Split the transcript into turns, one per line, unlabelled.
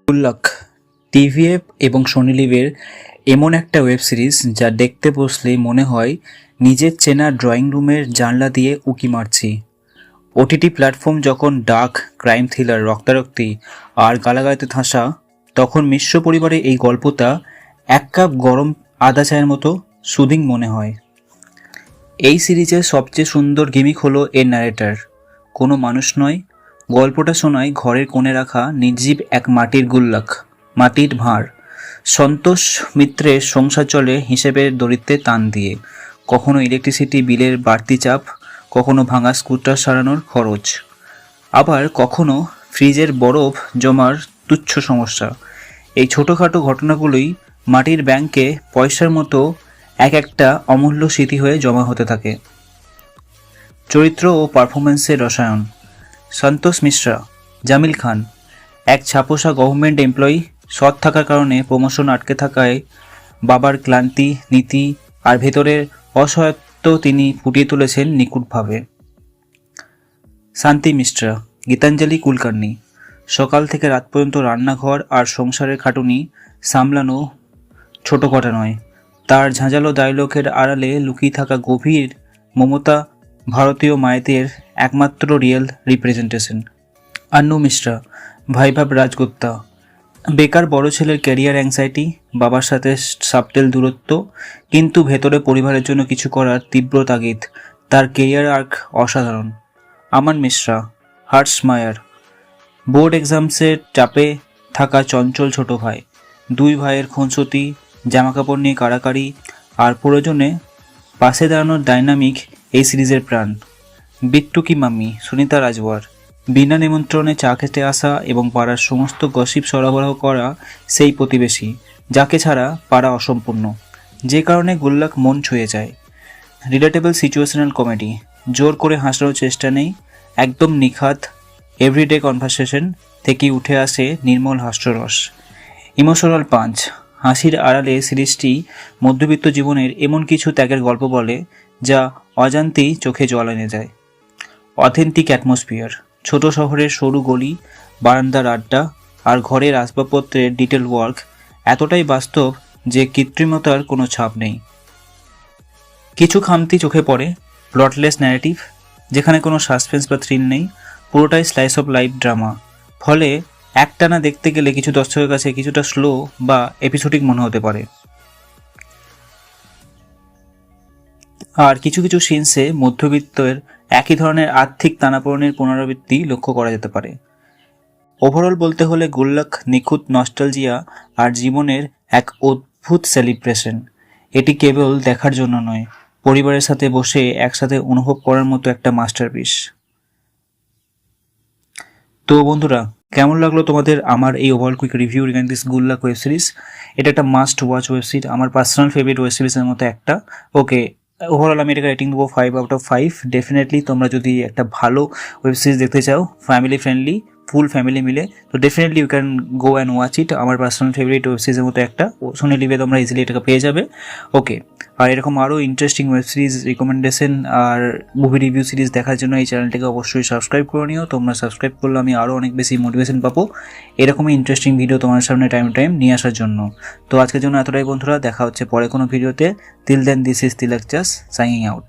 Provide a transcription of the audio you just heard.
Good luck TVF এবং Sony লিভের এমন একটা ওয়েব সিরিজ যা দেখতে বসলেই মনে হয় নিজের চেনা ড্রয়িং রুমের জানলা দিয়ে উকি মারছি। ওটিটি প্ল্যাটফর্ম যখন ডার্ক ক্রাইম থ্রিলার, রক্তারক্তি আর গালাগালিতে ঠাসা, তখন মিশ্র পরিবারে এই গল্পটা এক কাপ গরম আদা চায়ের মতো সুদিং মনে হয়। এই সিরিজের সবচেয়ে সুন্দর গিমিক হলো এর ন্যারেটর। কোনো মানুষ নয়, গল্পটা শোনায় ঘরের কোণে রাখা নির্জীব এক মাটির গুল্লাক, মাটির ভাঁড়। সন্তোষ মিত্রের সংসার চলে হিসেবের দরিদ্রে টান দিয়ে, কখনো ইলেকট্রিসিটি বিলের বাড়তি চাপ, কখনো ভাঙা স্কুটার সারানোর খরচ, আবার কখনো ফ্রিজের বরফ জমার তুচ্ছ সমস্যা। এই ছোটোখাটো ঘটনাগুলোই মাটির ব্যাংকে পয়সার মতো এক একটা অমূল্য স্মৃতি হয়ে জমা হতে থাকে। চরিত্র ও পারফরমেন্সের রসায়ন। সন্তোষ মিশ্রা, জামিল খান, এক ছাপোষা গভর্নমেন্ট এমপ্লয়ি, সৎ থাকার কারণে প্রমোশন আটকে থাকায় বাবার ক্লান্তি, নীতি আর ভেতরের অসহায়ত্ব তিনি ফুটিয়ে তুলেছেন নিখুঁতভাবে। শান্তি মিশ্রা, গীতাঞ্জলি কুলকার্নি, সকাল থেকে রাত পর্যন্ত রান্নাঘর আর সংসারের খাটুনি সামলানো ছোটো কথা নয়। তার ঝাঁঝালো ডায়লগের আড়ালে লুকিয়ে থাকা গভীর মমতা ভারতীয় মায়েদের একমাত্র রিয়েল রিপ্রেজেন্টেশন। আন্নু মিশ্রা, ভাইভাব রাজগুপ্তা, বেকার বড় ছেলের ক্যারিয়ার অ্যাংজাইটি, বাবার সাথে সাবটেল দূরত্ব, কিন্তু ভেতরে পরিবারের জন্য কিছু করার তীব্র তাগিদ। তার কেরিয়ার আর্ক অসাধারণ। আমান মিশ্রা, হার্টস মায়ার, বোর্ড এক্সামসের চাপে থাকা চঞ্চল ছোট ভাই, দুই ভাইয়ের খুনসুটি, জামাকাপড় নিয়ে কাড়াকাড়ি আর প্রয়োজনে পাশে দাঁড়ানোর ডাইনামিক এই সিরিজের প্রাণ। বিট্টু কি মাম্মি, সুনিতা রাজওয়ার, বিনা নিমন্ত্রণে চা খেতে আসা এবং পাড়ার সমস্ত গসিপ সরবরাহ করা সেই প্রতিবেশী যাকে ছাড়া পাড়া অসম্পূর্ণ, যে কারণে গুল্লাক মন ছুঁয়ে যায়। রিলেটেবল সিচুয়েশনাল কমেডি, জোর করে হাসানোর চেষ্টা নেই, একদম নিখাত এভরিডে কনভারসেশন থেকেই উঠে আসে নির্মল হাস্যরস। ইমোশনাল পাঞ্চ, হাসির আড়ালে সিরিজটি মধ্যবিত্ত জীবনের এমন কিছু ত্যাগের গল্প বলে যা অজান্তেই চোখে জল এনে যায়। অথেন্টিক অ্যাটমসফিয়ার, ছোট শহরের সরু গলি, বারান্দার আড্ডা আর ঘরের আসবাবপত্রের ডিটেল ওয়ার্ক এতটাই বাস্তব যে কৃত্রিমতার কোনো ছাপ নেই। কিছু খামতি চোখে পড়ে, প্লটলেস ন্যারেটিভ যেখানে কোনো সাসপেন্স বা থ্রিল নেই, পুরোটাই স্লাইস অফ লাইফ ড্রামা। ফলে একটানা দেখতে গেলে কিছু দর্শকের কাছে কিছুটা স্লো বা এপিসোডিক মনে হতে পারে। আর কিছু কিছু সিনসে মধ্যবিত্তের একই ধরনের আর্থিক টানাপোড়েনের পুনরাবৃত্তি লক্ষ্য করা যেতে পারে। ওভারঅল বলতে হলে গুল্লাক নিখুঁত নস্টালজিয়া আর জীবনের এক অদ্ভুত সেলিব্রেশন। এটি কেবল দেখার জন্য নয়, পরিবারের সাথে বসে একসাথে অনুভব করার মতো একটা মাস্টারপিস। তো বন্ধুরা, কেমন লাগলো তোমাদের আমার এই overall quick review regarding this Gullak web series? এটা একটা মাস্ট ওয়াচ ওয়েব সিরিজ, আমার পার্সোনাল ফেভারিট ওয়েব সিরিজের মতো একটা। ওকে, ওভারঅল আমি এটাকে রেটিং দেবো 5/5। ডেফিনেটলি তোমরা যদি একটা ভালো ওয়েব সিরিজ দেখতে চাও, ফ্যামিলি ফ্রেন্ডলি, ফুল ফ্যামিলি মিলে, তো definitely you can go and watch it. আমার পার্সোনাল ফেভারিট ওয়েব সিরিজের মতো একটা, সোনি লিভে তোমরা ইজিলি এটাকে পেয়ে যাবে। ওকে, আর এরকম আরও ইন্টারেস্টিং ওয়েব সিরিজ রিকমেন্ডেশন আর মুভি রিভিউ সিরিজ দেখার জন্য এই চ্যানেলটাকে অবশ্যই সাবস্ক্রাইব করে নিও। তোমরা সাবস্ক্রাইব করলে আমি আরও অনেক বেশি মোটিভেশন পাবো এরকমই ইন্টারেস্টিং ভিডিও তোমার সামনে টাইম নিয়ে আসার জন্য। তো আজকের জন্য এতটাই বন্ধুরা, দেখা হচ্ছে পরে কোনো ভিডিওতে। Till then, this is Tilak জাস সাইনিং আউট।